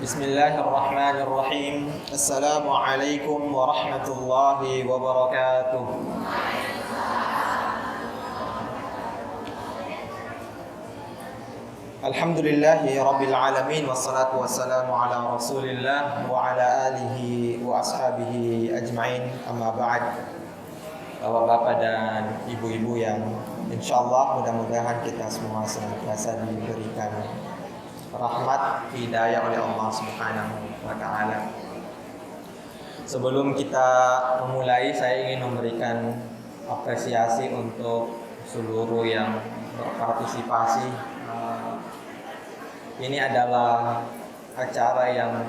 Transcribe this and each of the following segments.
Bismillahirrahmanirrahim. Assalamualaikum warahmatullahi wabarakatuh. Alhamdulillahi rabbil alamin, wassalatu wassalamu ala rasulillah wa ala alihi wa ashabihi ajma'in, amma ba'd. Bapak-bapak dan ibu-ibu yang insyaallah mudah-mudahan kita semua senantiasa diberikan rahmat hidayah oleh Allah Subhanahu wa taala. Sebelum kita memulai, saya ingin memberikan apresiasi untuk seluruh yang berpartisipasi. Ini adalah acara yang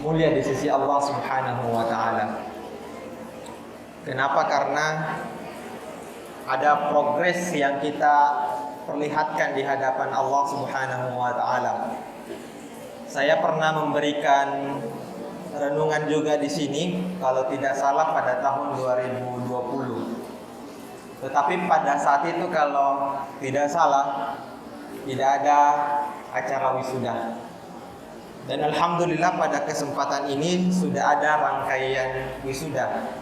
mulia di sisi Allah Subhanahu wa taala. Kenapa? Karena ada progres yang kita perlihatkan di hadapan Allah Subhanahu wa taala. Saya pernah memberikan renungan juga di sini kalau tidak salah pada tahun 2020. Tetapi pada saat itu kalau tidak salah tidak ada acara wisuda. Dan alhamdulillah pada kesempatan ini sudah ada rangkaian wisuda.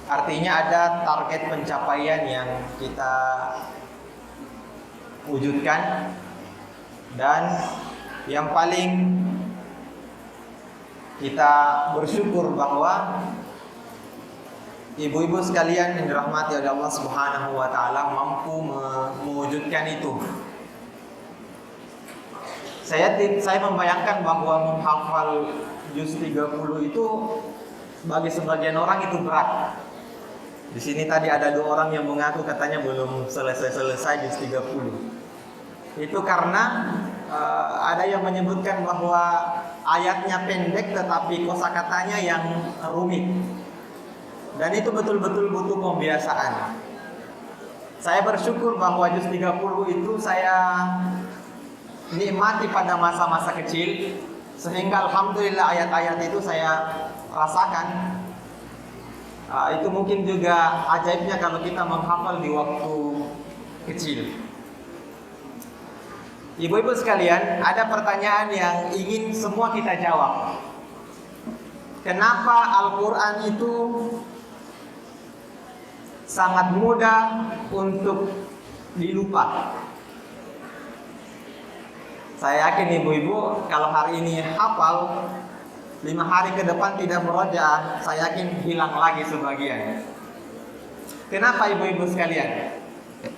Artinya ada target pencapaian yang kita wujudkan, dan yang paling kita bersyukur bahwa ibu-ibu sekalian yang dirahmati oleh Allah Subhanahu wa taala mampu mewujudkan itu. Saya membayangkan bahwa menghafal juz 30 itu bagi sebagian orang itu berat. Di sini tadi ada 2 orang yang mengaku katanya belum selesai juz 30. Itu karena ada yang menyebutkan bahwa ayatnya pendek tetapi kosakatanya yang rumit. Dan itu betul-betul butuh pembiasaan. Saya bersyukur bahwa juz 30 itu saya nikmati pada masa-masa kecil, sehingga alhamdulillah ayat-ayat itu saya rasakan. Itu mungkin juga ajaibnya kalau kita menghafal di waktu kecil. Ibu-ibu sekalian, ada pertanyaan yang ingin semua kita jawab. Kenapa Al-Quran itu sangat mudah untuk dilupa? Saya yakin ibu-ibu kalau hari ini hafal, 5 hari ke depan tidak murojaah, saya yakin hilang lagi sebagian. Kenapa ibu-ibu sekalian?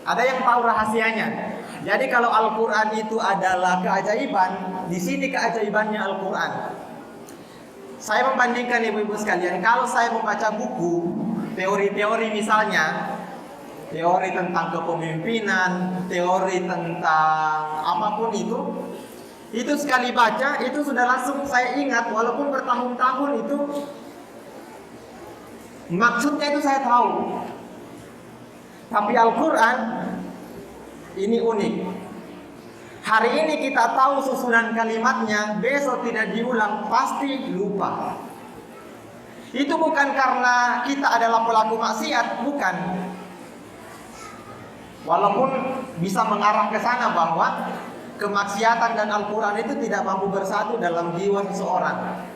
Ada yang tahu rahasianya? Jadi kalau Al-Quran itu adalah keajaiban, di sini keajaibannya Al-Quran. Saya membandingkan ibu-ibu sekalian, kalau saya membaca buku teori-teori, misalnya teori tentang kepemimpinan, teori tentang apapun itu sekali baca itu sudah langsung saya ingat, walaupun bertahun-tahun itu maksudnya itu saya tahu. Tapi Al-Quran ini unik. Hari ini kita tahu susunan kalimatnya, besok tidak diulang, pasti lupa. Itu bukan karena kita adalah pelaku maksiat, bukan. Walaupun bisa mengarah ke sana bahwa kemaksiatan dan Al-Quran itu tidak mampu bersatu dalam jiwa seseorang.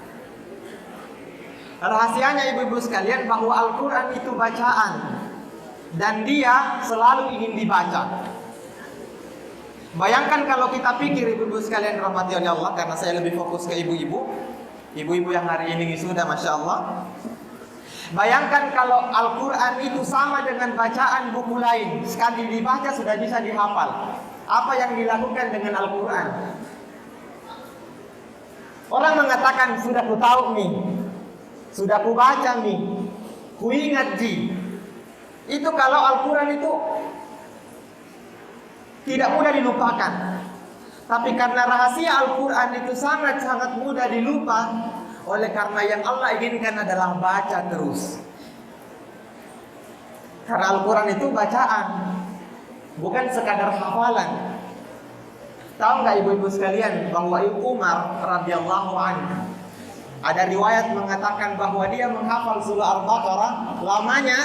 Rahasianya ibu-ibu sekalian bahwa Al-Quran itu bacaan, dan dia selalu ingin dibaca. Bayangkan kalau kita pikir ibu-ibu sekalian rahmati oleh Allah, karena saya lebih fokus ke ibu-ibu yang hari ini sudah Masya Allah. Bayangkan kalau Al-Quran itu sama dengan bacaan buku lain, sekali dibaca sudah bisa dihafal. Apa yang dilakukan dengan Al-Quran? Orang mengatakan, sudah ku tahu nih, sudah ku baca nih, ku ingat ji. Itu kalau Al-Quran itu tidak mudah dilupakan. Tapi karena rahasia Al-Quran itu sangat-sangat mudah dilupa, oleh karena yang Allah inginkan adalah baca terus. Karena Al-Quran itu bacaan, bukan sekadar hafalan. Tahu nggak ibu-ibu sekalian bahwa Umar radhiyallahu anhu, ada riwayat mengatakan bahwa dia menghafal surah Al-Baqarah lamanya.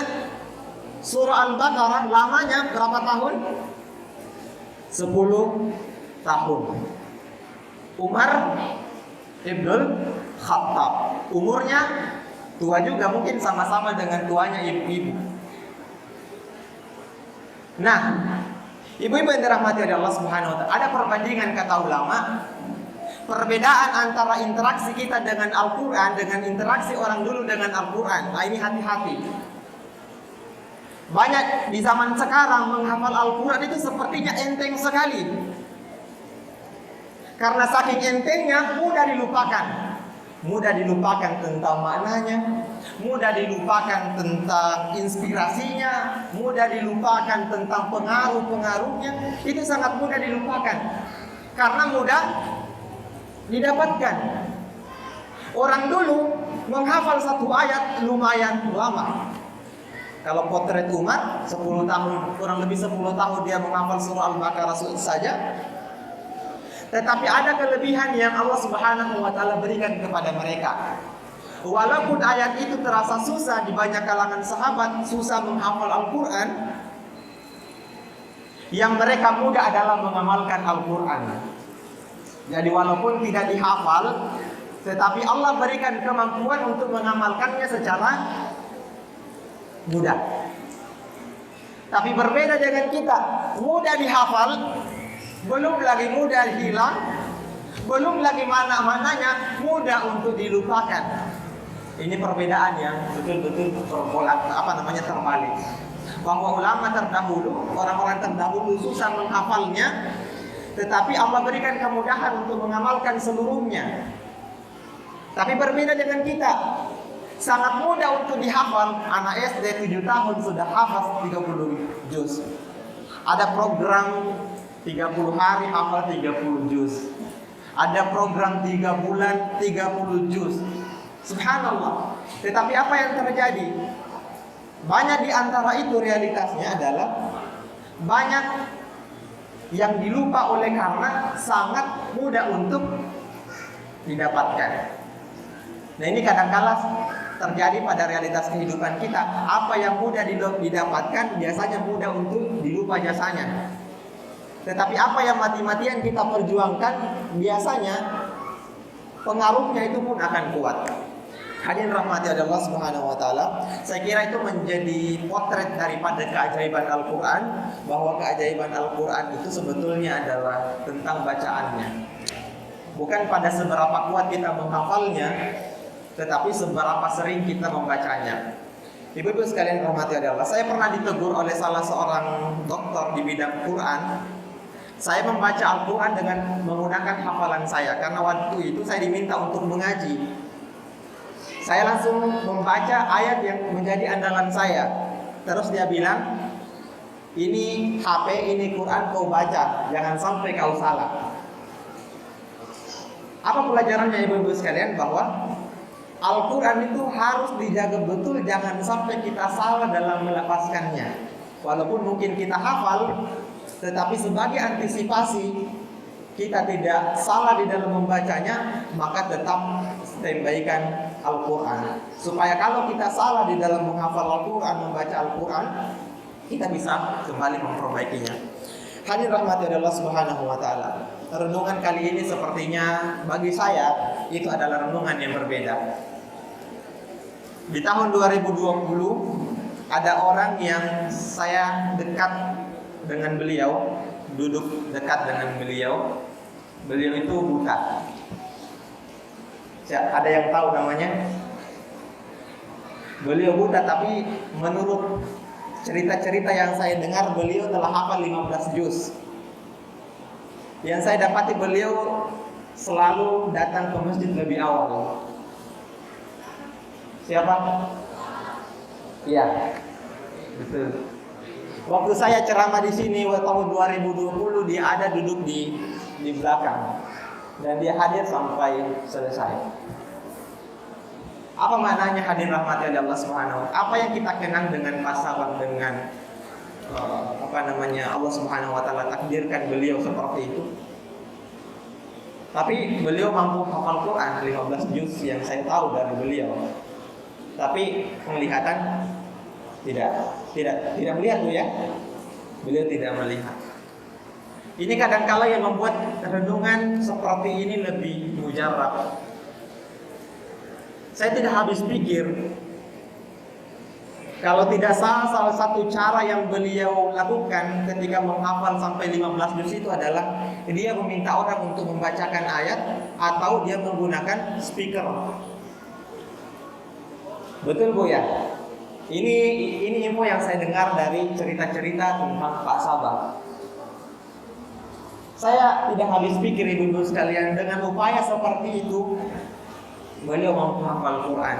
Surah Al-Baqarah lamanya berapa tahun? 10 tahun. Umar Ibnul Khattab. Umurnya tua juga, mungkin sama-sama dengan tuanya ibu-ibu. Nah, ibu-ibu yang dirahmati oleh Allah Subhanahu wa taala, ada perbandingan kata ulama, perbedaan antara interaksi kita dengan Al-Qur'an dengan interaksi orang dulu dengan Al-Qur'an. Nah, ini hati-hati. Banyak di zaman sekarang menghafal Al-Qur'an itu sepertinya enteng sekali. Karena saking entengnya mudah dilupakan. Mudah dilupakan tentang maknanya, mudah dilupakan tentang inspirasinya, mudah dilupakan tentang pengaruh-pengaruhnya. Itu sangat mudah dilupakan karena mudah didapatkan. Orang dulu menghafal satu ayat lumayan lama. Kalau potret Umar 10 tahun, kurang lebih 10 tahun dia menghafal surah Al-Baqarah saja. Tetapi ada kelebihan yang Allah Subhanahu wa taala berikan kepada mereka. Walaupun ayat itu terasa susah di banyak kalangan sahabat, susah menghafal Al-Qur'an, yang mereka mudah adalah mengamalkan Al-Qur'an. Jadi walaupun tidak dihafal, tetapi Allah berikan kemampuan untuk mengamalkannya secara mudah. Tapi berbeda dengan kita, mudah dihafal, belum lagi mudah hilang, belum lagi maknanya mudah untuk dilupakan. Ini perbedaan yang betul-betul terbalik. Bahwa ulama terdahulu, orang-orang terdahulu susah menghafalnya, tetapi Allah berikan kemudahan untuk mengamalkan seluruhnya. Tapi berbeda dengan kita, sangat mudah untuk dihafal. Anak SD 7 tahun sudah hafal 30 juz. Ada program 30 hari hafal 30 juz. Ada program 3 bulan 30 juz. Subhanallah. Tetapi apa yang terjadi? Banyak di antara itu realitasnya adalah banyak yang dilupa oleh karena sangat mudah untuk didapatkan. Nah, ini kadang-kala terjadi pada realitas kehidupan kita. Apa yang mudah didapatkan biasanya mudah untuk dilupa jasanya. Tetapi apa yang mati-matian kita perjuangkan biasanya pengaruhnya itu pun akan kuat. Hadirin rahmati Allah Subhanahu wa taala, saya kira itu menjadi potret daripada keajaiban Al-Qur'an, bahwa keajaiban Al-Qur'an itu sebetulnya adalah tentang bacaannya. Bukan pada seberapa kuat kita menghafalnya, tetapi seberapa sering kita membacanya. Ibu-ibu sekalian rahmati Allah, saya pernah ditegur oleh salah seorang dokter di bidang Quran. Saya membaca Al-Quran dengan menggunakan hafalan saya, karena waktu itu saya diminta untuk mengaji. Saya langsung membaca ayat yang menjadi andalan saya. Terus dia bilang, ini HP, ini Quran kau baca, jangan sampai kau salah. Apa pelajarannya ibu-ibu sekalian? Bahwa Al-Quran itu harus dijaga betul, jangan sampai kita salah dalam melepaskannya. Walaupun mungkin kita hafal, tetapi sebagai antisipasi kita tidak salah di dalam membacanya, maka tetap standby-kan Al-Quran. Supaya kalau kita salah di dalam menghafal Al-Quran, membaca Al-Quran, kita bisa kembali memperbaikinya. Hadirin rahmati Allah Subhanahu wa taala. Renungan kali ini sepertinya bagi saya itu adalah renungan yang berbeda. Di tahun 2020 ada orang yang saya dekat dengan beliau, duduk dekat dengan beliau. Beliau itu buta. Ada yang tahu namanya? Beliau buta, tapi menurut cerita-cerita yang saya dengar, beliau telah hafal 15 juz. Yang saya dapati, beliau selalu datang ke masjid lebih awal. Siapa? Iya, betul. Waktu saya ceramah di sini tahun 2020, dia ada duduk di belakang dan dia hadir sampai selesai. Apa maknanya hadirin rahmati Allah Subhanahu wa taala? Apa yang kita kenang dengan pasangan dengan Allah Subhanahu wa taala takdirkan beliau seperti itu. Tapi beliau mampu hafal Quran 15 juz yang saya tahu dari beliau. Tapi penglihatan tidak melihat tuh ya. Beliau tidak melihat. Ini kadangkala yang membuat renungan seperti ini lebih mujarab. Saya tidak habis pikir, kalau tidak salah satu cara yang beliau lakukan ketika menghafal sampai 15 juz itu adalah dia meminta orang untuk membacakan ayat atau dia menggunakan speaker. Betul Bu ya? Ini info yang saya dengar dari cerita-cerita tentang Pak Sabah. Saya tidak habis pikir ibu-ibu sekalian, dengan upaya seperti itu beliau mampu hafal Quran.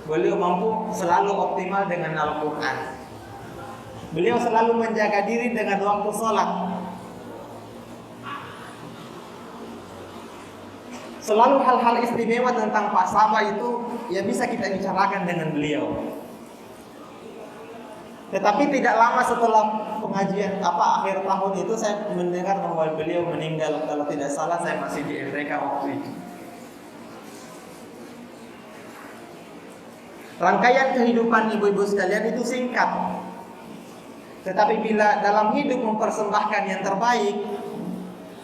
Beliau mampu selalu optimal dengan Al-Quran. Beliau selalu menjaga diri dengan waktu sholat. Selalu hal-hal istimewa tentang Pak Sabah itu ya bisa kita bicarakan dengan beliau. Tetapi tidak lama setelah pengajian akhir tahun itu saya mendengar bahwa beliau meninggal. Kalau tidak salah saya masih di MTK waktu itu. Rangkaian kehidupan ibu-ibu sekalian itu singkat. Tetapi bila dalam hidup mempersembahkan yang terbaik,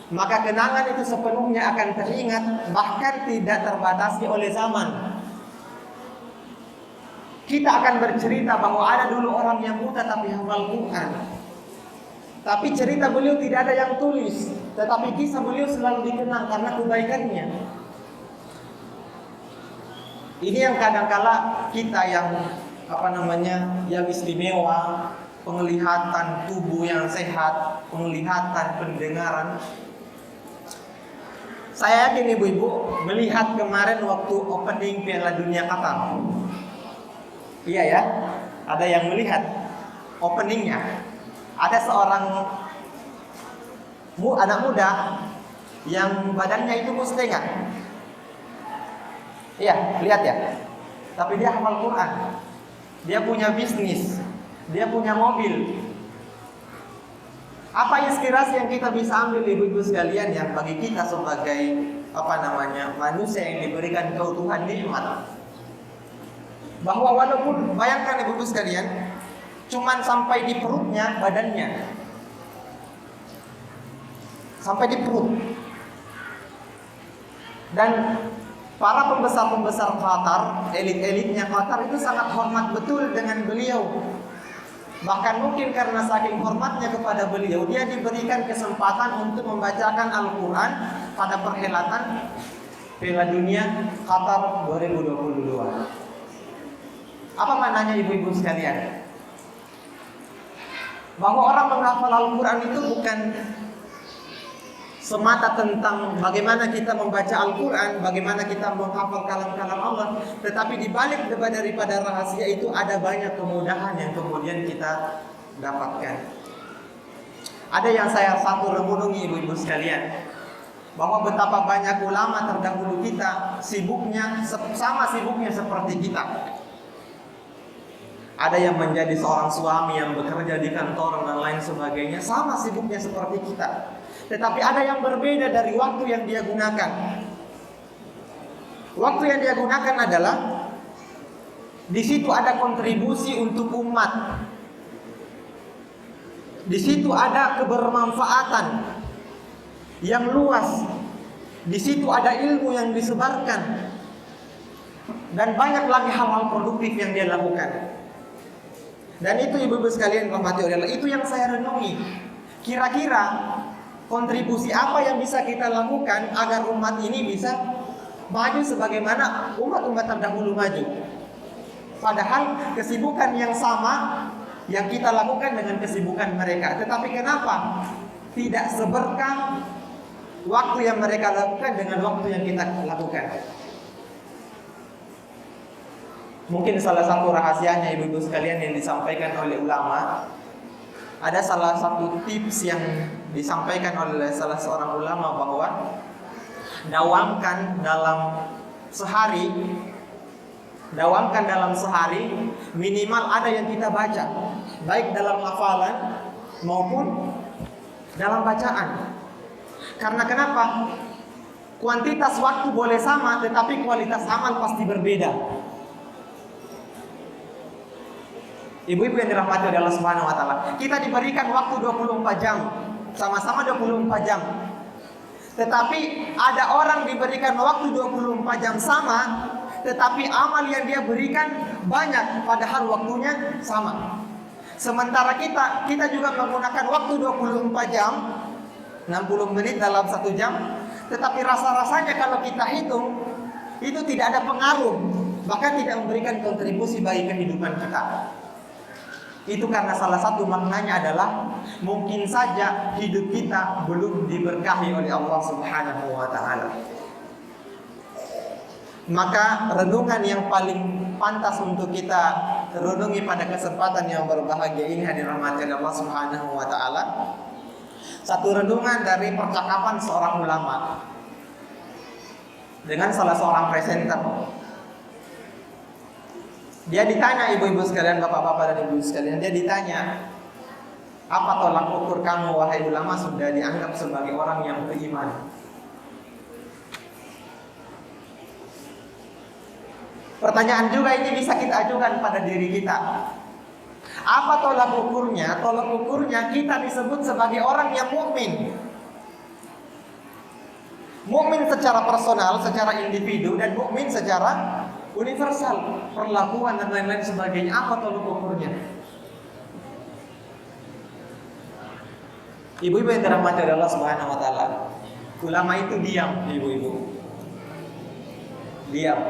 maka kenangan itu sepenuhnya akan teringat, bahkan tidak terbatasi oleh zaman. Kita akan bercerita bahwa ada dulu orang yang buta tapi hafal Quran. Tapi cerita beliau tidak ada yang tulis, tetapi kisah beliau selalu dikenang karena kebaikannya. Ini yang kadangkala kita yang yang istimewa, penglihatan tubuh yang sehat, penglihatan pendengaran. Saya yakin ibu-ibu melihat kemarin waktu opening Piala Dunia Qatar. Iya ya, ada yang melihat openingnya. Ada seorang anak muda yang badannya itu mustengan. Iya, lihat ya. Tapi dia hafal Quran. Dia punya bisnis. Dia punya mobil. Apa inspirasi yang kita bisa ambil ibu-ibu sekalian yang bagi kita sebagai manusia yang diberikan keutuhan nikmat? Bahwa walaupun bayangkan ibu-ibu sekalian, cuman sampai di perutnya badannya. Sampai di perut. Dan para pembesar-pembesar Qatar, elit-elitnya Qatar itu sangat hormat betul dengan beliau. Bahkan mungkin karena saking hormatnya kepada beliau, dia diberikan kesempatan untuk membacakan Al-Quran pada perhelatan Piala Dunia Qatar 2022. Apa maknanya ibu-ibu sekalian? Bahwa orang menghafal Al-Quran itu bukan semata tentang bagaimana kita membaca Al-Quran, bagaimana kita menghafal kalam-kalam Allah, tetapi di balik daripada rahasia itu ada banyak kemudahan yang kemudian kita dapatkan. Ada yang saya renungi ibu-ibu sekalian, bahwa betapa banyak ulama terdahulu kita sama sibuknya seperti kita. Ada yang menjadi seorang suami yang bekerja di kantor dan lain sebagainya, sama sibuknya seperti kita. Tetapi ada yang berbeda dari waktu yang dia gunakan. Waktu yang dia gunakan adalah di situ ada kontribusi untuk umat. Di situ ada kebermanfaatan yang luas. Di situ ada ilmu yang disebarkan. Dan banyak lagi hal-hal produktif yang dia lakukan. Dan itu ibu-ibu sekalian rahmati Allah, itu yang saya renungi. Kira-kira kontribusi apa yang bisa kita lakukan agar umat ini bisa maju sebagaimana umat-umat terdahulu maju. Padahal kesibukan yang sama yang kita lakukan dengan kesibukan mereka. Tetapi kenapa tidak seberkah waktu yang mereka lakukan dengan waktu yang kita lakukan? Mungkin salah satu rahasianya ibu-ibu sekalian yang disampaikan oleh ulama, ada salah satu tips yang disampaikan oleh salah seorang ulama bahwa dawamkan dalam sehari minimal ada yang kita baca, baik dalam hafalan maupun dalam bacaan. Karena kenapa? Kuantitas waktu boleh sama, tetapi kualitas amal pasti berbeda. Ibu-ibu yang dirahmati oleh Allah Subhanahu wa taala, kita diberikan waktu 24 jam. sama-sama 24 jam. Tetapi ada orang diberikan waktu 24 jam sama, tetapi amal yang dia berikan banyak, padahal waktunya sama. Sementara kita juga menggunakan waktu 24 jam, 60 menit dalam 1 jam, tetapi rasa-rasanya kalau kita hitung, itu tidak ada pengaruh, bahkan tidak memberikan kontribusi bagi kehidupan kita. Itu karena salah satu maknanya adalah mungkin saja hidup kita belum diberkahi oleh Allah Subhanahu wa taala. Maka renungan yang paling pantas untuk kita renungi pada kesempatan yang berbahagia ini, hadirin rahmati Allah Subhanahu wa taala, satu renungan dari percakapan seorang ulama dengan salah seorang presenter. Dia ditanya, ibu-ibu sekalian, bapak-bapak dan ibu sekalian, dia ditanya, apa tolak ukur kamu wahai ulama sudah dianggap sebagai orang yang beriman? Pertanyaan juga ini bisa kita ajukan pada diri kita. Apa tolak ukurnya? Tolak ukurnya kita disebut sebagai orang yang mukmin. Mukmin secara personal, secara individu, dan mukmin secara universal, perlakuan dan lain-lain sebagainya. Apa tolak ukurnya? Ibu-ibu yang dirahmati oleh Allah Subhanahu wa taala, ulama itu diam, ibu-ibu. Diam.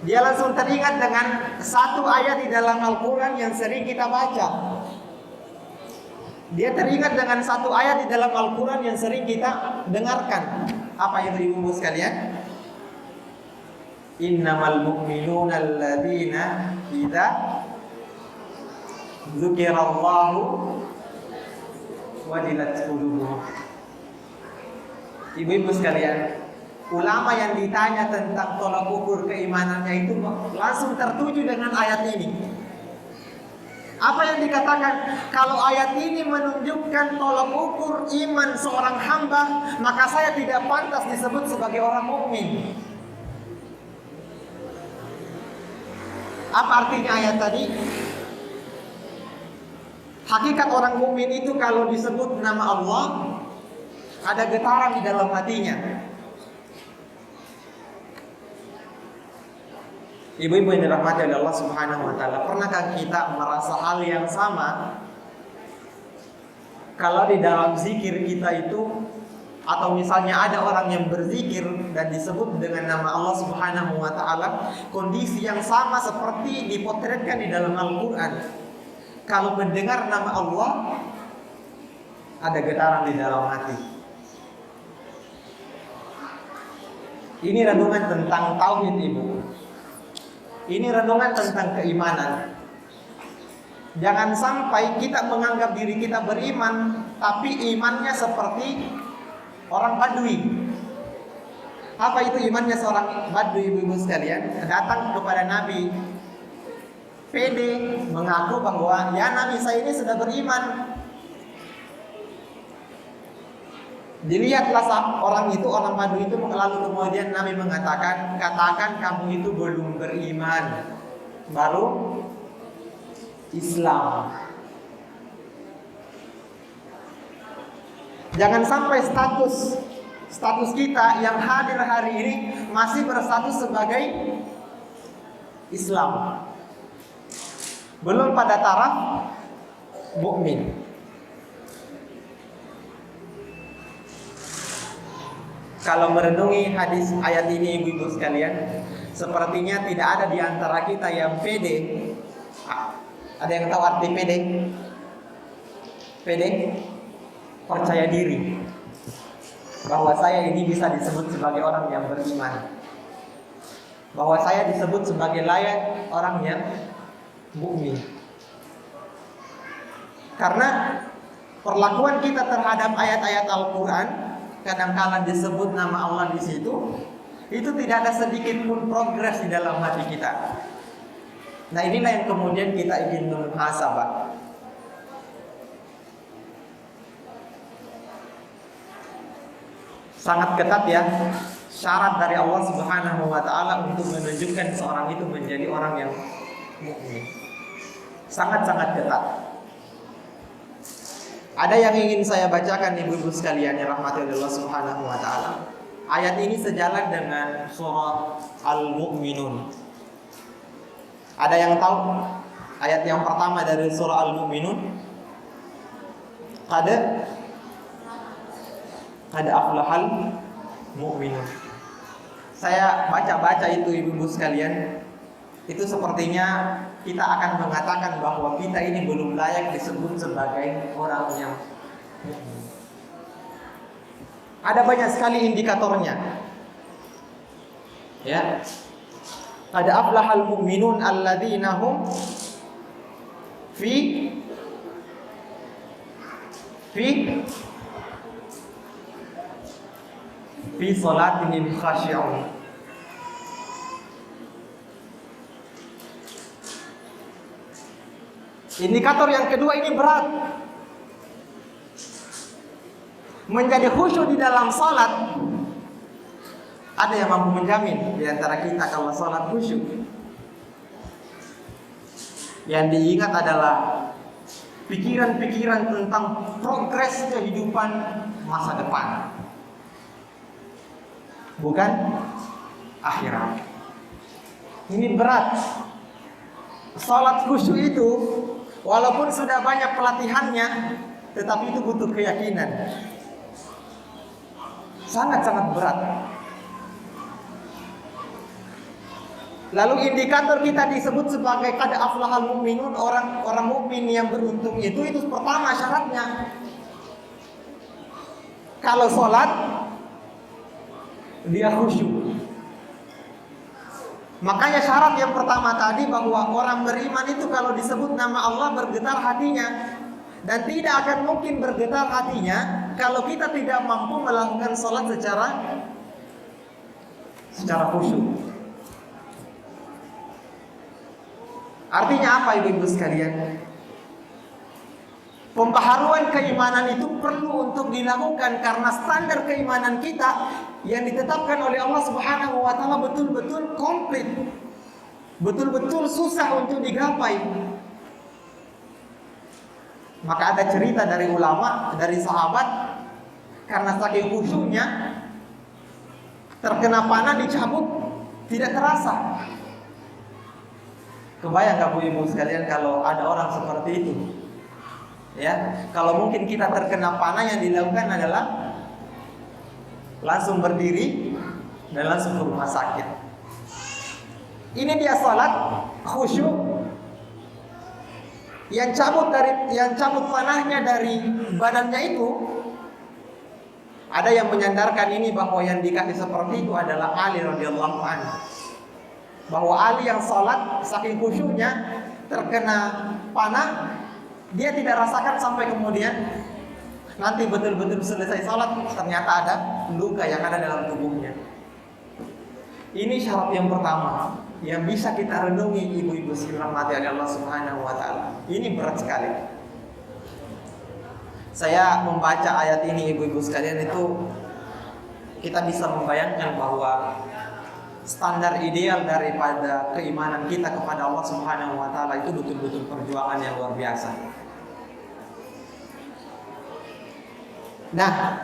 Dia langsung teringat dengan satu ayat di dalam Al-Quran yang sering kita baca. Dia teringat dengan satu ayat di dalam Al-Quran yang sering kita dengarkan. Apa itu, ibu-ibu sekalian? Innamal mu'minuna alladzina idza dzukirallahu wajilat qulubuhum. Ibu-ibu sekalian, ulama yang ditanya tentang tolak ukur keimanannya itu langsung tertuju dengan ayat ini. Apa yang dikatakan? Kalau ayat ini menunjukkan tolak ukur iman seorang hamba, maka saya tidak pantas disebut sebagai orang mukmin. Apa artinya ayat tadi? Hakikat orang mukmin itu kalau disebut nama Allah, ada getaran di dalam hatinya. Ibu-ibu yang dirahmati oleh Allah Subhanahu wa taala, pernahkah kita merasa hal yang sama kalau di dalam zikir kita itu, atau misalnya ada orang yang berzikir dan disebut dengan nama Allah Subhanahu wa taala, kondisi yang sama seperti dipotretkan di dalam Al-Qur'an. Kalau mendengar nama Allah, ada getaran di dalam hati. Ini renungan tentang tauhid, ibu. Ini renungan tentang keimanan. Jangan sampai kita menganggap diri kita beriman, tapi imannya seperti orang Badui. Apa itu imannya seorang Badui, ibu-ibu sekalian? Datang kepada Nabi, pede, mengaku bahwa ya Nabi, saya ini sudah beriman. Dilihatlah orang itu, orang Badui itu, lalu kemudian Nabi mengatakan, katakan kamu itu belum beriman, baru Islam. Jangan sampai status kita yang hadir hari ini masih berstatus sebagai Islam, belum pada taraf mukmin. Kalau merenungi hadis ayat ini, ibu-ibu sekalian, sepertinya tidak ada di antara kita yang pede. Ada yang tahu arti pede? Pede? Percaya diri bahwa saya ini bisa disebut sebagai orang yang beriman, bahwa saya disebut sebagai layak orang yang mukmin. Karena perlakuan kita terhadap ayat-ayat Al-Quran, kadang-kala disebut nama Allah di situ, itu tidak ada sedikit pun progres di dalam hati kita. Nah, inilah yang kemudian kita ingin muhasabah. Sangat ketat ya syarat dari Allah Subhanahu wa taala untuk menunjukkan seorang itu menjadi orang yang mukmin. Sangat-sangat ketat. Ada yang ingin saya bacakan ibu-ibu sekalian yang rahmati Allah Subhanahu wa taala. Ayat ini sejalan dengan surah Al-Mu'minun. Ada yang tahu ayat yang pertama dari surah Al-Mu'minun? Qad aflahal mu'minun. Saya baca-baca itu ibu-ibu sekalian, itu sepertinya kita akan mengatakan bahwa kita ini belum layak disebut sebagai orang yang mukmin. Ada banyak sekali indikatornya. Ya. Qad aflahal mu'minun alladzina hum fi salatihim khashi'un. Indikator yang kedua ini berat. Menjadi khusyuk di dalam salat. Ada yang mampu menjamin di antara kita kalau salat khusyuk? Yang diingat adalah pikiran-pikiran tentang progres kehidupan masa depan, bukan akhirat. Ini berat. Salat khusyuk itu walaupun sudah banyak pelatihannya, tetapi itu butuh keyakinan. Sangat-sangat berat. Lalu indikator kita disebut sebagai qad aflahal mu'minun, orang mukmin yang beruntung itu pertama syaratnya. Kalau sholat dia khusyuk. Makanya syarat yang pertama tadi bahwa orang beriman itu kalau disebut nama Allah bergetar hatinya. Dan tidak akan mungkin bergetar hatinya kalau kita tidak mampu melakukan sholat secara khusyuk. Artinya apa ibu-ibu sekalian? Pembaharuan keimanan itu perlu untuk dilakukan karena standar keimanan kita yang ditetapkan oleh Allah Subhanahu wa taala betul-betul komplit. Betul-betul susah untuk digapai. Maka ada cerita dari ulama, dari sahabat, karena saking khusyuknya terkena panah dicabut tidak terasa. Kebayang gak Bu Ibu sekalian kalau ada orang seperti itu? Ya, kalau mungkin kita terkena panah yang dilakukan adalah langsung berdiri dan langsung ke rumah sakit. Ini dia salat khusyuk. Yang cabut panahnya dari badannya itu, ada yang menyandarkan ini bahwa yang dikasih seperti itu adalah Ali radhiyallahu anhu. Bahwa Ali yang salat saking khusyuknya terkena panah, dia tidak rasakan sampai kemudian nanti betul-betul selesai salat ternyata ada luka yang ada dalam tubuhnya. Ini syarat yang pertama yang bisa kita renungi ibu-ibu rahmati Allah Subhanahu wa taala. Ini berat sekali. Saya membaca ayat ini ibu-ibu sekalian itu kita bisa membayangkan bahwa standar ideal daripada keimanan kita kepada Allah Subhanahu wa taala itu betul-betul perjuangan yang luar biasa. Nah,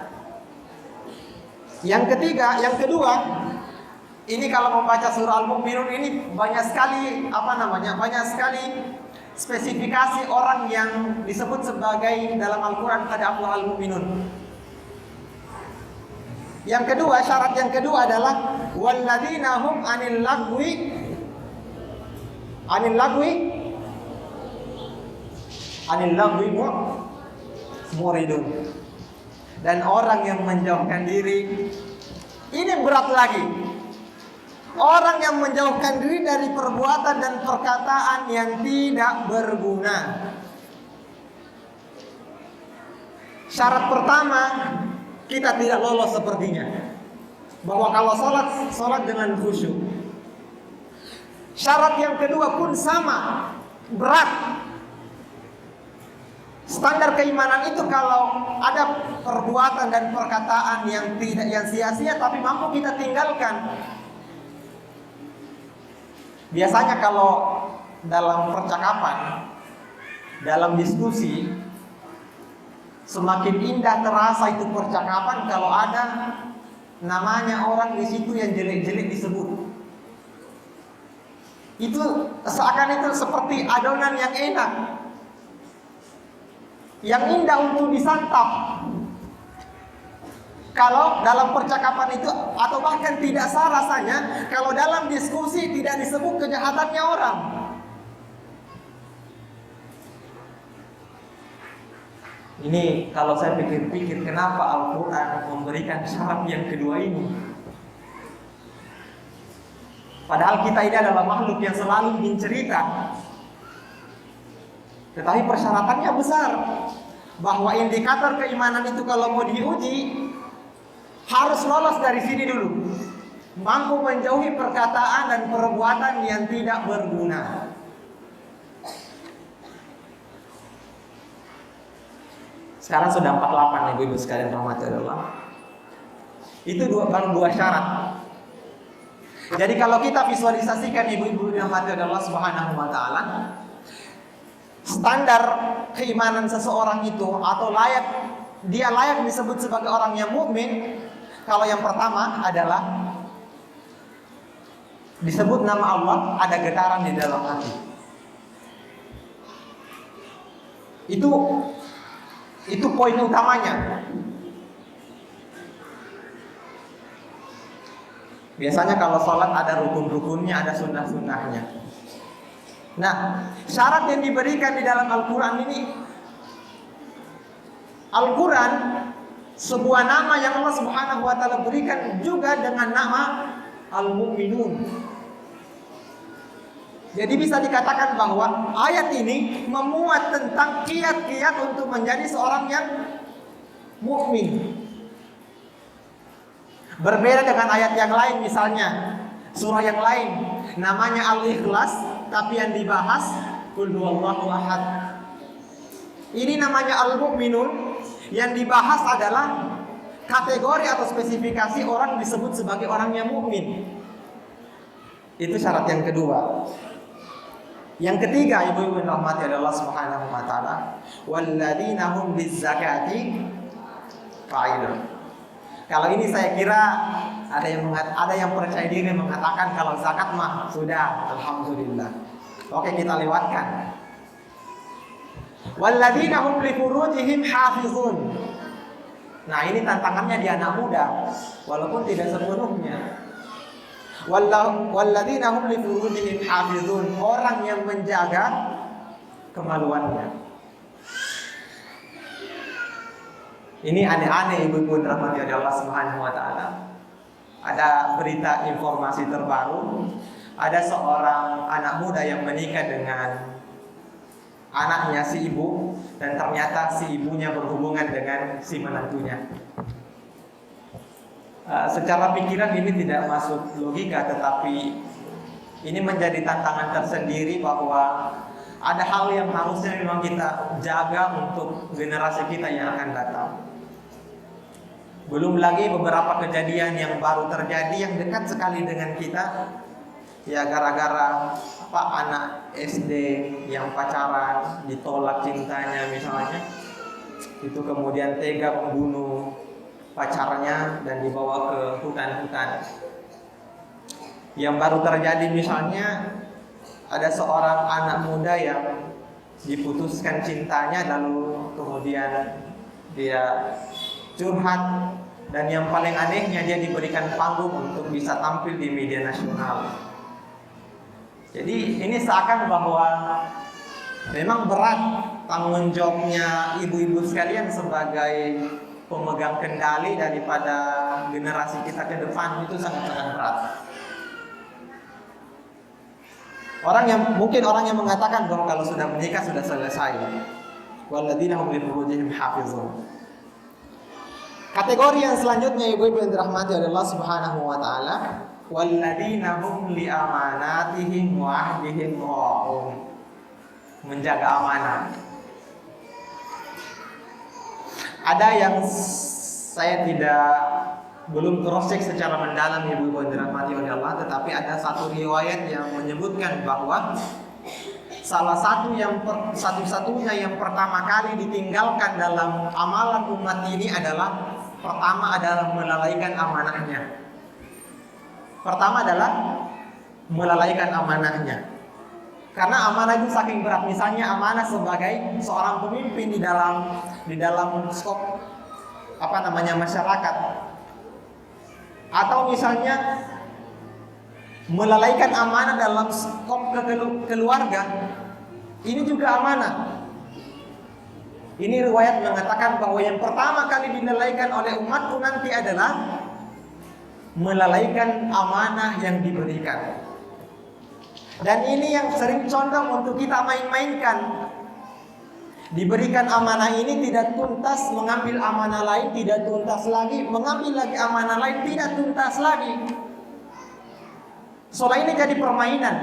yang kedua, ini kalau membaca surah Al-Mu'minun ini banyak sekali banyak sekali spesifikasi orang yang disebut sebagai dalam Al-Qur'an qad aflahal mu'minun. Yang kedua, syarat yang kedua adalah walladzina hum anil lagwi muridun. Dan orang yang menjauhkan diri, ini berat lagi. Orang yang menjauhkan diri dari perbuatan dan perkataan yang tidak berguna. Syarat pertama, kita tidak lolos sepertinya. Bahwa kalau sholat dengan khusyuk. Syarat yang kedua pun sama, berat. Standar keimanan itu kalau ada perbuatan dan perkataan yang sia-sia tapi mampu kita tinggalkan. Biasanya kalau dalam percakapan, dalam diskusi, semakin indah terasa itu percakapan kalau ada namanya orang di situ yang jelek-jelek disebut. Itu seakan itu seperti adonan yang enak, yang indah untuk disantap. Kalau dalam percakapan itu, atau bahkan tidak sah rasanya kalau dalam diskusi tidak disebut kejahatannya orang. Ini kalau saya pikir-pikir, kenapa Al-Quran memberikan syarat yang kedua ini? Padahal kita ini adalah makhluk yang selalu ingin cerita, tetapi persyaratannya besar. Bahwa indikator keimanan itu kalau mau diuji harus lolos dari sini dulu. Mampu menjauhi perkataan dan perbuatan yang tidak berguna. Sekarang sudah 48 ibu-ibu sekalian rahmati Allah. Itu baru dua syarat. Jadi kalau kita visualisasikan ibu-ibu rahmati Allah Subhanahu wa taala, standar keimanan seseorang itu atau dia layak disebut sebagai orang yang mukmin. Kalau yang pertama adalah disebut nama Allah, ada getaran di dalam hati. Itu poin utamanya. Biasanya kalau sholat ada rukun-rukunnya, ada sunnah-sunnahnya. Nah, syarat yang diberikan di dalam Al-Quran ini, Al-Quran sebuah nama yang Allah Subhanahu wa taala berikan juga dengan nama Al-Mu'minun. Jadi bisa dikatakan bahwa ayat ini memuat tentang kiat-kiat untuk menjadi seorang yang mukmin. Berbeda dengan ayat yang lain, misalnya surah yang lain namanya Al-Ikhlas, tapi yang dibahas Qul huwallahu ahad. Ini namanya Al-Mu'minun, yang dibahas adalah kategori atau spesifikasi orang disebut sebagai orang yang mukmin. Itu syarat yang kedua. Yang ketiga, ibu-ibu yang rahmati Allah Subhanahu wa taala, walladzina hum lizzakati fa'ilun. Kalau ini saya kira ada yang percaya diri mengatakan kalau zakat mah sudah alhamdulillah. Oke, kita lewatkan. Walladzina hum li furujihim hafizun. Nah, ini tantangannya di anak muda walaupun tidak sepenuhnya. Walladzina hum li furujihim hafizun, orang yang menjaga kemaluannya. Ini aneh-aneh ibu-ibu rahmati Allah Subhanahu wa taala. Ada berita informasi terbaru, ada seorang anak muda yang menikah dengan anaknya si ibu, dan ternyata si ibunya berhubungan dengan si menantunya. Secara pikiran ini tidak masuk logika, tetapi ini menjadi tantangan tersendiri bahwa ada hal yang harusnya memang kita jaga untuk generasi kita yang akan datang. Belum lagi beberapa kejadian yang baru terjadi yang dekat sekali dengan kita. Ya, gara-gara anak SD yang pacaran ditolak cintanya misalnya, itu kemudian tega membunuh pacarnya dan dibawa ke hutan-hutan. Yang baru terjadi misalnya ada seorang anak muda yang diputuskan cintanya lalu kemudian dia curhat, dan yang paling anehnya dia diberikan panggung untuk bisa tampil di media nasional. Jadi ini seakan bahwa memang berat tanggung jawabnya ibu-ibu sekalian sebagai pemegang kendali daripada generasi kita ke depan, itu sangat-sangat berat. Orang yang mengatakan bahwa kalau sudah menikah sudah selesai. Walladzina hum li furujihim hafizun. Kategori yang selanjutnya ibu-ibu yang dirahmati oleh Allah Subhanahu wa taala, walladzina hum li amanatihim wa ahdihim ra'un. Menjaga amanah. Ada yang saya belum cross check secara mendalam ibu-ibu yang dirahmati oleh Allah, tetapi ada satu riwayat yang menyebutkan bahwa salah satu-satunya yang pertama kali ditinggalkan dalam amalan umat ini adalah pertama adalah melalaikan amanahnya. Pertama adalah melalaikan amanahnya. Karena amanah itu saking berat. Misalnya amanah sebagai seorang pemimpin di dalam skop masyarakat. Atau misalnya melalaikan amanah dalam skop keluarga. Ini juga amanah. Ini riwayat mengatakan bahwa yang pertama kali dilalaikan oleh umatku nanti adalah melalaikan amanah yang diberikan. Dan ini yang sering condong untuk kita main-mainkan. Diberikan amanah ini tidak tuntas, mengambil amanah lain tidak tuntas lagi, mengambil lagi amanah lain tidak tuntas lagi. Soalnya ini jadi permainan.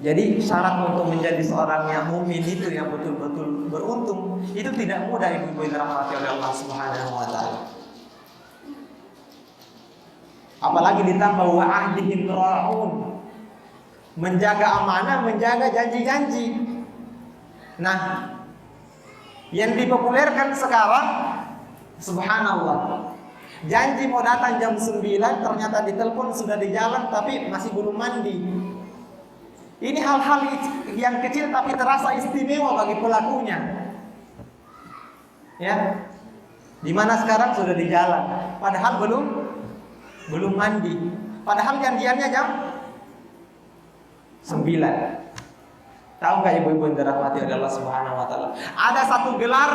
Jadi syarat untuk menjadi seorang yang mukmin itu yang betul-betul beruntung itu tidak mudah, ibu-ibu yang dirahmati oleh Allah Subhanahu wa taala. Apalagi ditambah wa ahdihim ra'un. Menjaga amanah, menjaga janji-janji. Nah, yang dipopulerkan sekarang subhanallah. Janji mau datang jam 9, ternyata ditelepon sudah di jalan tapi masih belum mandi. Ini hal-hal yang kecil tapi terasa istimewa bagi pelakunya. Ya. Dimana sekarang sudah di jalan, padahal belum mandi. Padahal janjiannya jam 9. Tahu nggak ibu-ibu yang dirahmati oleh Allah Subhanahu wa taala? Ada satu gelar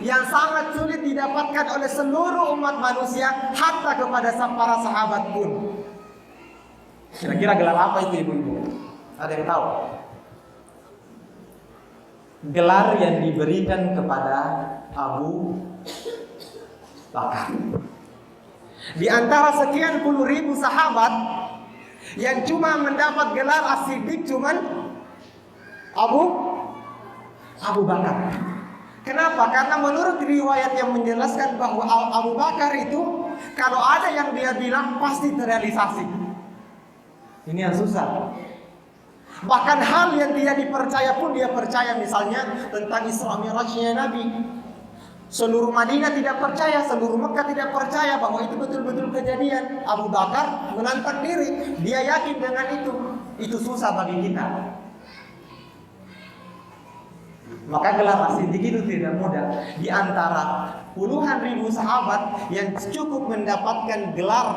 yang sangat sulit didapatkan oleh seluruh umat manusia, hatta kepada para sahabat pun. Kira-kira gelar apa itu ibu-ibu? Ada yang tahu? Gelar yang diberikan kepada Abu Bakar. Di antara sekian puluh ribu sahabat yang cuma mendapat gelar As-Siddiq cuman Abu Bakar. Kenapa? Karena menurut riwayat yang menjelaskan bahwa Abu Bakar itu kalau ada yang dia bilang pasti terrealisasi. Ini yang susah. Bahkan hal yang tidak dipercaya pun dia percaya, misalnya tentang Isra Mi'rajnya Nabi. Seluruh Madinah tidak percaya, seluruh Mekah tidak percaya bahwa itu betul-betul kejadian. Abu Bakar menantang diri, dia yakin dengan itu. Itu susah bagi kita. Maka gelar As-Siddiq itu tidak mudah. Di antara puluhan ribu sahabat yang cukup mendapatkan gelar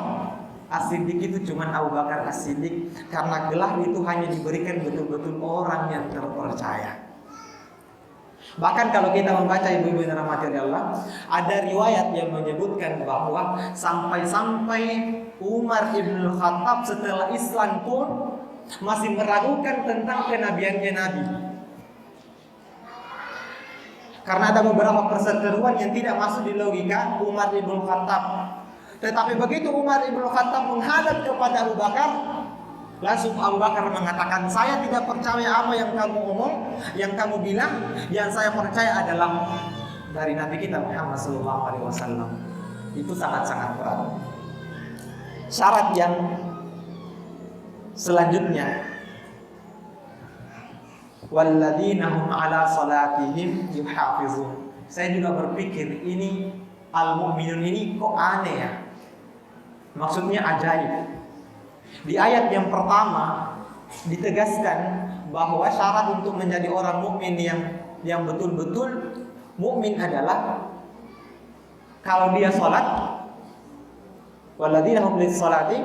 As-Siddiq itu cuma Abu Bakar As-Siddiq, karena gelar itu hanya diberikan betul-betul orang yang terpercaya. Bahkan kalau kita membaca ibu-ibu yang dirahmati oleh Allah, ada riwayat yang menyebutkan bahwa sampai-sampai Umar ibn Khattab setelah Islam pun masih meragukan tentang kenabiannya Nabi. Karena ada beberapa perseteruan yang tidak masuk di logika Umar ibn Khattab. Tetapi begitu Umar ibn Khattab menghadap kepada Abu Bakar, langsung Abu Bakar mengatakan, saya tidak percaya apa yang kamu omong, yang kamu bilang. Yang saya percaya adalah dari Nabi kita Muhammad SAW. Itu sangat-sangat berat. Syarat yang selanjutnya, walladzina hum ala salatihim yuhafizun. Saya juga berpikir ini al-mu'minun ini kok aneh ya. Maksudnya ajaib. Di ayat yang pertama ditegaskan bahwa syarat untuk menjadi orang mukmin yang betul-betul mukmin adalah kalau dia salat, walladzina hum lis-salati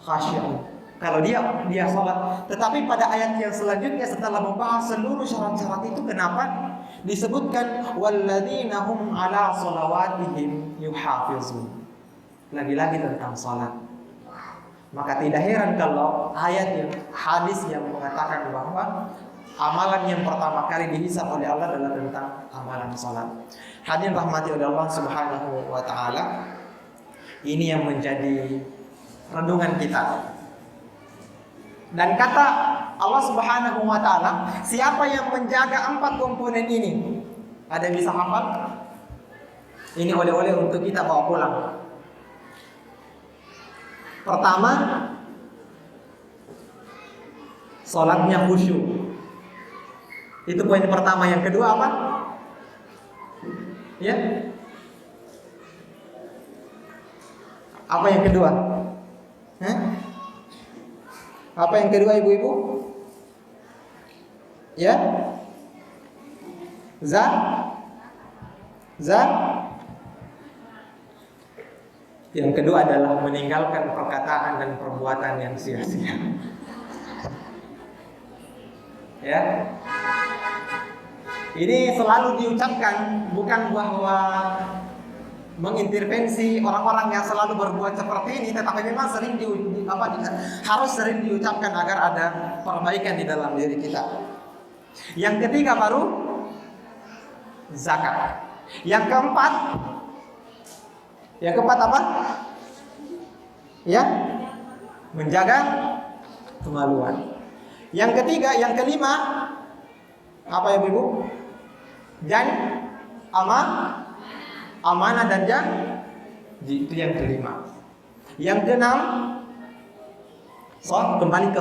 khashi'un. Kalau dia salat. Tetapi pada ayat yang selanjutnya setelah membahas seluruh syarat-syarat itu, kenapa disebutkan walladzina hum ala shalawatihim yuhafizun? Lagi-lagi tentang salat. Maka tidak heran kalau hadis yang mengatakan bahwa amalan yang pertama kali dihisab oleh Allah adalah tentang amalan salat. Hadirin rahmati oleh Allah Subhanahu wa taala, ini yang menjadi renungan kita. Dan kata Allah Subhanahu wa taala, siapa yang menjaga 4 komponen ini? Ada yang bisa hafal? Ini oleh-oleh untuk kita bawa pulang. Pertama, Salatnya khusyuk. Itu poin pertama. Yang kedua apa? Ya. Apa yang kedua? Hah? Apa yang kedua, ibu-ibu? Ya? Za? Yang kedua adalah meninggalkan perkataan dan perbuatan yang sia-sia. Ya. Ini selalu diucapkan, bukan bahwa mengintervensi orang-orang yang selalu berbuat seperti ini, tetapi memang sering harus sering diucapkan agar ada perbaikan di dalam diri kita. Yang ketiga baru zakat. Yang keempat apa? Ya, menjaga kemaluan. Yang ketiga, yang kelima apa ya, Ibu? Amanah dan itu yang kelima. Yang keenam, kembali ke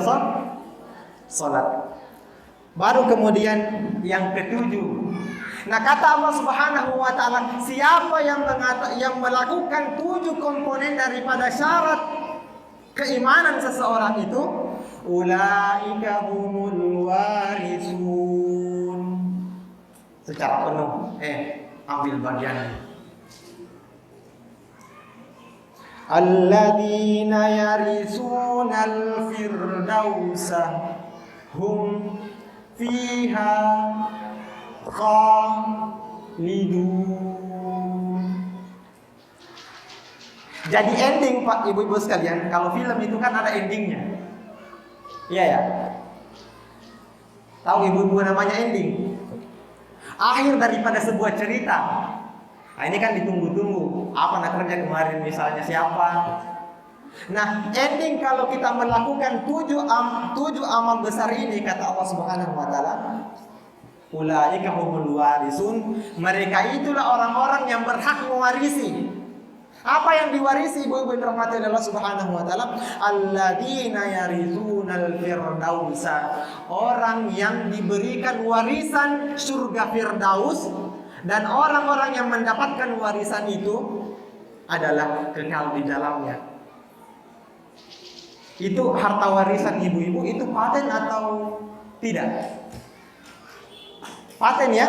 salat. Baru kemudian yang ketujuh. Nah, kata Allah Subhanahu wa taala, siapa yang melakukan 7 komponen daripada syarat keimanan seseorang itu, ulaika humul warisun. Secara penuh ambil bagian. Alladzina yarisunal firdausa hum fiha khalidun. Jadi ending, Pak, ibu-ibu sekalian, kalau film itu kan ada endingnya. Iya ya. Tahu ibu-ibu namanya ending? Akhir daripada sebuah cerita. Nah, ini kan ditunggu-tunggu. Apa nak kerja kemarin, misalnya siapa? Nah, ending kalau kita melakukan 7 amal besar ini, kata Allah Subhanahu wa taala, ulaika humul warisun, mereka itulah orang-orang yang berhak mewarisi. Apa yang diwarisi, ibu-ibu yang dirahmati Allah Subhanahu wa taala? Alladzina yaritsunal firdausa, orang yang diberikan warisan surga Firdaus, dan orang-orang yang mendapatkan warisan itu adalah kekal di dalamnya. Itu harta warisan ibu-ibu, itu paten atau tidak? Paten ya.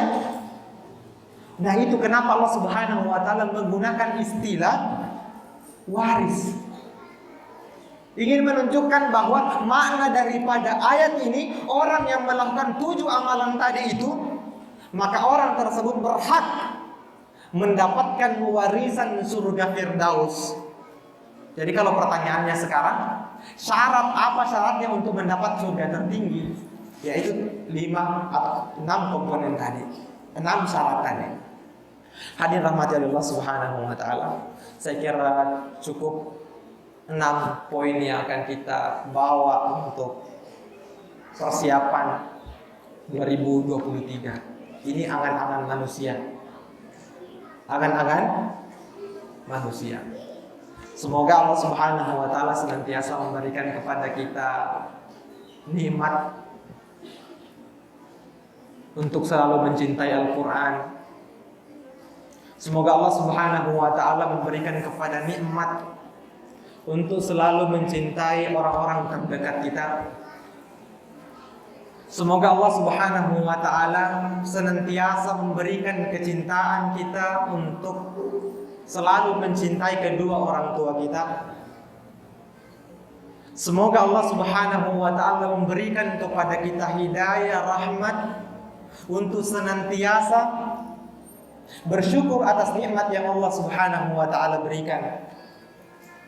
Nah, itu kenapa Allah Subhanahu wa taala menggunakan istilah waris. Ingin menunjukkan bahwa makna daripada ayat ini, orang yang melakukan 7 amalan tadi itu, maka orang tersebut berhak mendapatkan warisan surga Firdaus. Jadi kalau pertanyaannya sekarang, apa syaratnya untuk mendapat surga tertinggi? Yaitu 6 komponen tadi, 6 syarat tadi. Hadirin rahmati Allah Subhanahu wa taala, saya kira cukup 6 poin yang akan kita bawa untuk persiapan 2023. Ini angan-angan manusia. Angan-angan manusia. Semoga Allah Subhanahu wa taala senantiasa memberikan kepada kita nikmat untuk selalu mencintai Al-Qur'an. Semoga Allah Subhanahu wa taala memberikan kepada nikmat untuk selalu mencintai orang-orang terdekat kita. Semoga Allah Subhanahu wa taala senantiasa memberikan kecintaan kita untuk selalu mencintai kedua orang tua kita. Semoga Allah Subhanahu wa taala memberikan kepada kita hidayah, rahmat untuk senantiasa bersyukur atas nikmat yang Allah Subhanahu wa taala berikan.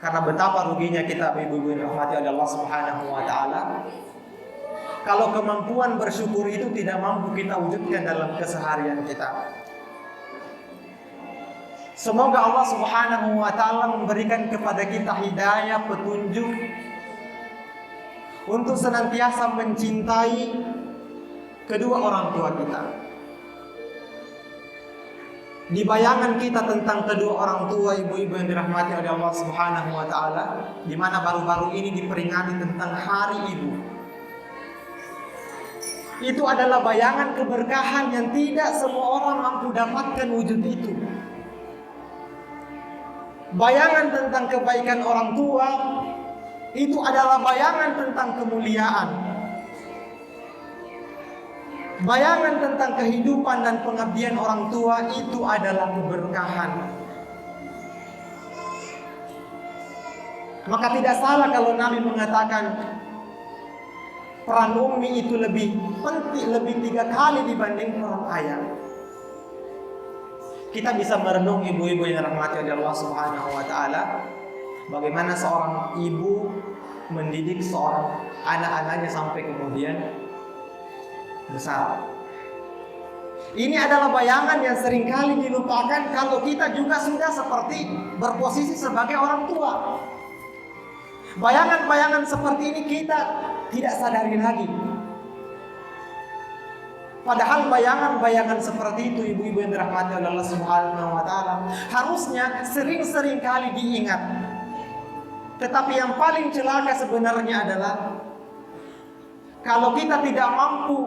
Karena betapa ruginya kita, ibu-ibu yang dirahmati oleh Allah Subhanahu wa taala, kalau kemampuan bersyukur itu tidak mampu kita wujudkan dalam keseharian kita. Semoga Allah Subhanahu wa taala memberikan kepada kita hidayah, petunjuk untuk senantiasa mencintai kedua orang tua kita. Di bayangan kita tentang kedua orang tua, ibu-ibu yang dirahmati oleh Allah Subhanahu wa taala, di mana baru-baru ini diperingati tentang Hari Ibu. Itu adalah bayangan keberkahan yang tidak semua orang mampu dapatkan wujud itu. Bayangan tentang kebaikan orang tua itu adalah bayangan tentang kemuliaan. Bayangan tentang kehidupan dan pengabdian orang tua itu adalah keberkahan. Maka tidak salah kalau Nabi mengatakan peran ummi itu lebih penting, lebih 3 kali dibanding peran ayah. Kita bisa merenung ibu-ibu yang dirahmati oleh Allah Subhanahu wa taala, bagaimana seorang ibu mendidik seorang anak-anaknya sampai kemudian besar. Ini adalah bayangan yang seringkali dilupakan kalau kita juga sudah seperti berposisi sebagai orang tua. Bayangan-bayangan seperti ini kita tidak sadari lagi. Padahal bayangan-bayangan seperti itu, ibu-ibu yang dirahmati oleh Allah Subhanahu wa taala, harusnya sering-sering kali diingat. Tetapi yang paling celaka sebenarnya adalah kalau kita tidak mampu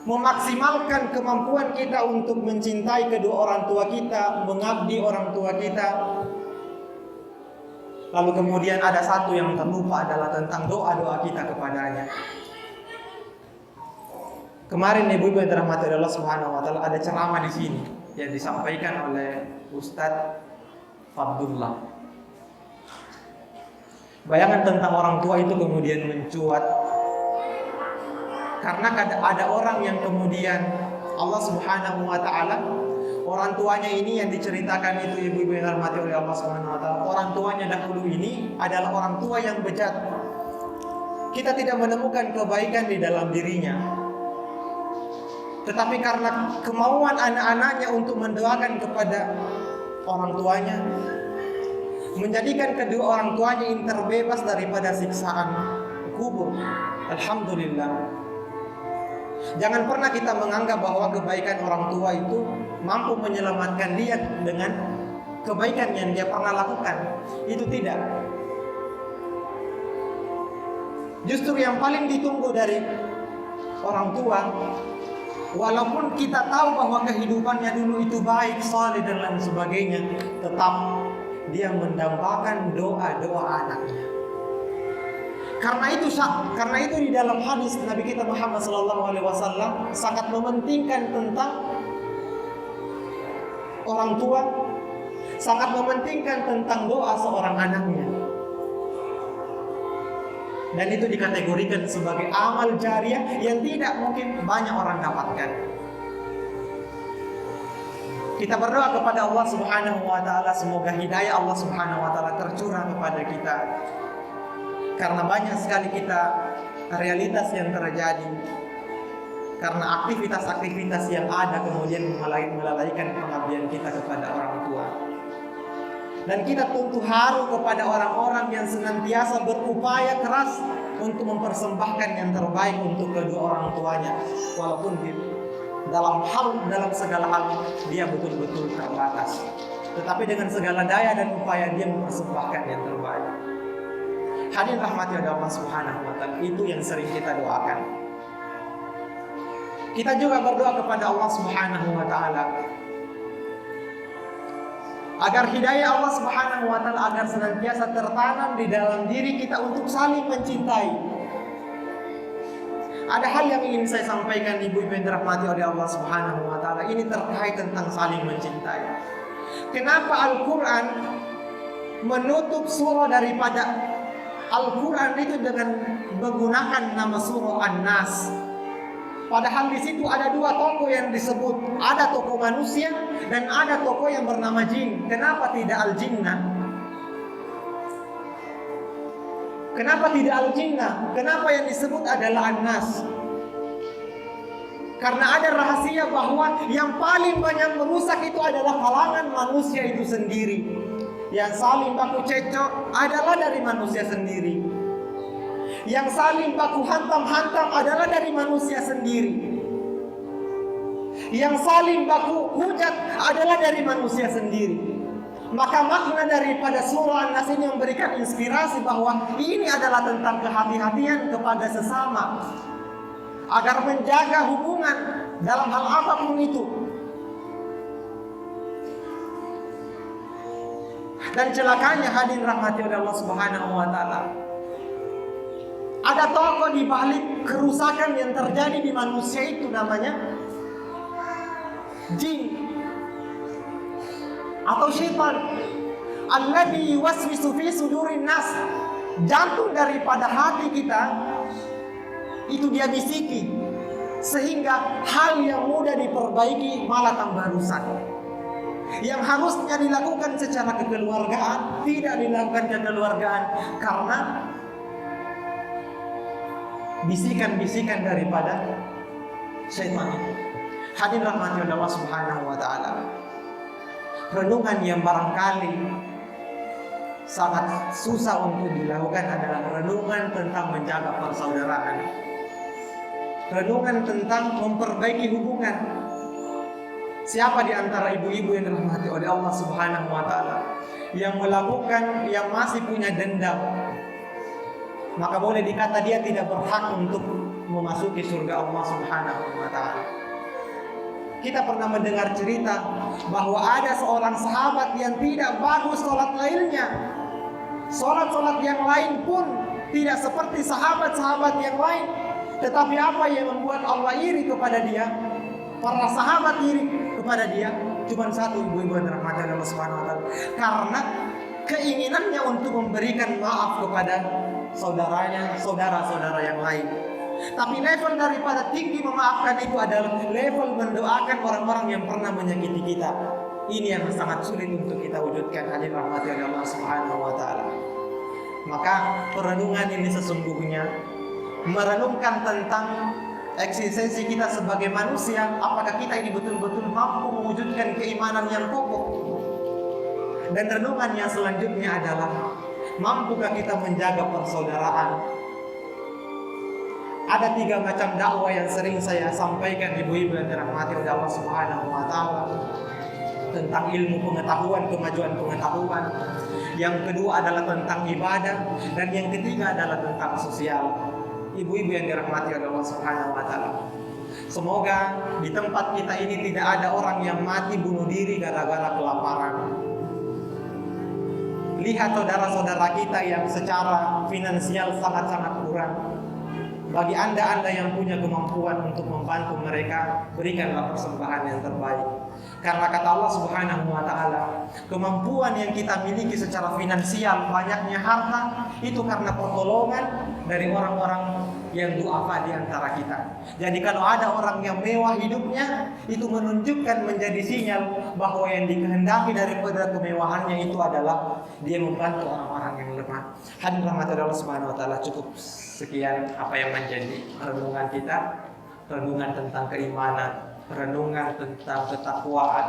memaksimalkan kemampuan kita untuk mencintai kedua orang tua kita, mengabdi orang tua kita, lalu kemudian ada satu yang terlupa adalah tentang doa-doa kita kepadanya. Kemarin ibu-ibu yang dirahmati Allah Subhanahu wa taala, ada ceramah di sini yang disampaikan oleh Ustadz Fadlullah. Bayangan tentang orang tua itu kemudian mencuat karena ada orang yang kemudian Allah Subhanahu wa taala, orang tuanya ini yang diceritakan itu ibu-ibu yang dirahmati oleh Allah Subhanahu wa taala, orang tuanya dahulu ini adalah orang tua yang bejat. Kita tidak menemukan kebaikan di dalam dirinya. Tetapi karena kemauan anak-anaknya untuk mendoakan kepada orang tuanya, menjadikan kedua orang tuanya ini terbebas daripada siksaan kubur. Alhamdulillah. Jangan pernah kita menganggap bahwa kebaikan orang tua itu mampu menyelamatkan dia dengan kebaikan yang dia pernah lakukan. Itu tidak. Justru yang paling ditunggu dari orang tua, walaupun kita tahu bahwa kehidupannya dulu itu baik, saleh dan lain sebagainya, tetap dia mendambakan doa-doa anaknya. Karena itu di dalam hadis Nabi kita Muhammad SAW sangat mementingkan tentang orang tua, sangat mementingkan tentang doa seorang anaknya. Dan itu dikategorikan sebagai amal jariah yang tidak mungkin banyak orang dapatkan. Kita berdoa kepada Allah Subhanahu wa taala, semoga hidayah Allah Subhanahu wa taala tercurah kepada kita. Karena banyak sekali kita realitas yang terjadi karena aktivitas-aktivitas yang ada kemudian melalaikan pengabdian kita kepada orang tua. Dan kita tentu haru kepada orang-orang yang senantiasa berupaya keras untuk mempersembahkan yang terbaik untuk kedua orang tuanya, walaupun dalam segala hal dia betul-betul terbatas. Tetapi dengan segala daya dan upaya dia mempersembahkan yang terbaik. Hadirin rahmati Allah Subhanahu wa taala, itu yang sering kita doakan. Kita juga berdoa kepada Allah Subhanahu wa taala agar hidayah Allah Subhanahu wa taala agar senantiasa tertanam di dalam diri kita untuk saling mencintai. Ada hal yang ingin saya sampaikan ibu-ibu yang dirahmati oleh Allah Subhanahu wa taala, ini terkait tentang saling mencintai. Kenapa Al-Qur'an menutup surah daripada Al-Quran itu dengan menggunakan nama surah An-Nas? Padahal di situ ada 2 tokoh yang disebut, ada tokoh manusia dan ada tokoh yang bernama jin. Kenapa tidak Al-Jinnah? Kenapa tidak Al-Jinnah? Kenapa yang disebut adalah An-Nas? Karena ada rahasia bahwa yang paling banyak merusak itu adalah kalangan manusia itu sendiri. Yang saling baku cecok adalah dari manusia sendiri. Yang saling baku hantam-hantam adalah dari manusia sendiri. Yang saling baku hujat adalah dari manusia sendiri. Maka makna daripada surah An-Nas ini memberikan inspirasi bahwa ini adalah tentang kehati-hatian kepada sesama. agar menjaga hubungan dalam hal apapun itu. Dan celakanya hadirin rahmati oleh Allah Subhanahu wa taala, ada tokoh di balik kerusakan yang terjadi di manusia itu, namanya jin atau syaitan. Alladzi yuwaswisu fi sudurin nas. Jantung daripada hati kita itu dia bisiki, sehingga hal yang mudah diperbaiki malah tambah rusak. Yang harusnya dilakukan secara kekeluargaan tidak dilakukan kekeluargaan karena bisikan-bisikan daripada syaitan itu. Hadirin rahmati Allah Subhanahu wa taala. Renungan yang barangkali sangat susah untuk dilakukan adalah renungan tentang menjaga persaudaraan. Renungan tentang memperbaiki hubungan. Siapa di antara ibu-ibu yang dirahmati oleh Allah Subhanahu wa taala yang melakukan, yang masih punya dendam, maka boleh dikata dia tidak berhak untuk memasuki surga Allah Subhanahu wa taala. Kita pernah mendengar cerita bahwa ada seorang sahabat yang tidak bagus sholat lainnya. Sholat yang lain pun tidak seperti sahabat-sahabat yang lain. Tetapi apa yang membuat Allah iri kepada dia? Para sahabat iri kepada dia cuma satu, ibu-ibu yang dirahmati Allah Subhanahu wa taala. Karena keinginannya untuk memberikan maaf kepada saudaranya, saudara-saudara yang lain. Tapi level daripada tinggi memaafkan itu adalah level mendoakan orang-orang yang pernah menyakiti kita. Ini yang sangat sulit untuk kita wujudkan, hadirin rahmati Allah Subhanahu wa taala. Maka perenungan ini sesungguhnya merenungkan tentang eksistensi kita sebagai manusia. Apakah kita ini betul-betul mampu mewujudkan keimanan yang kokoh? Dan renungan yang selanjutnya adalah mampukah kita menjaga persaudaraan? Ada 3 macam dakwah yang sering saya sampaikan, ibu-ibu yang dirahmati oleh Allah Subhanahu wa taala, tentang ilmu pengetahuan, kemajuan pengetahuan. Yang kedua adalah tentang ibadah, dan yang ketiga adalah tentang sosial. Ibu-ibu yang dirahmati oleh Allah Subhanahu wa taala, semoga di tempat kita ini tidak ada orang yang mati bunuh diri gara-gara kelaparan. Lihat saudara-saudara kita yang secara finansial sangat-sangat kurang. Bagi anda yang punya kemampuan untuk membantu mereka, berikanlah persembahan yang terbaik. Karena kata Allah Subhanahu wa taala, kemampuan yang kita miliki secara finansial, banyaknya harta, itu karena pertolongan dari orang-orang yang du'afa di antara kita. Jadi kalau ada orang yang mewah hidupnya, itu menunjukkan, menjadi sinyal bahwa yang dikehendaki daripada kemewahannya itu adalah dia membantu orang-orang yang lemah. Hadirin rahmati Allah Subhanahu wa taala, cukup sekian apa yang menjadi renungan kita, renungan tentang keimanan, renungan tentang ketakwaan,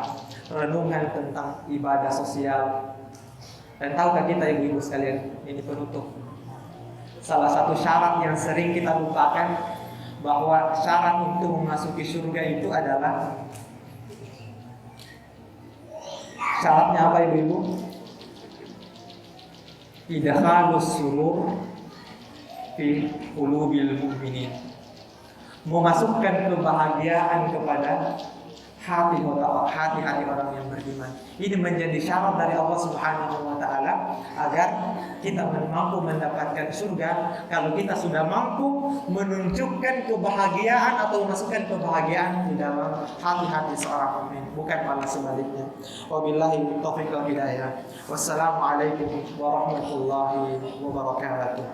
renungan tentang ibadah sosial. Dan tahukah kita ibu-ibu sekalian, ini penutup, salah satu syarat yang sering kita lupakan, bahwa syarat untuk memasuki surga itu adalah, syaratnya apa ibu-ibu? Idkhalus surur fi qulubil mu'minin, memasukkan kebahagiaan kepada hati-hati orang yang beriman. Ini menjadi syarat dari Allah Subhanahu wa taala agar kita mampu mendapatkan surga. Kalau kita sudah mampu menunjukkan kebahagiaan atau memasukkan kebahagiaan di dalam hati-hati seorang mukmin, bukan malah sebaliknya. Wabillahi taufiq wal hidayah. Wassalamualaikum warahmatullahi wabarakatuh.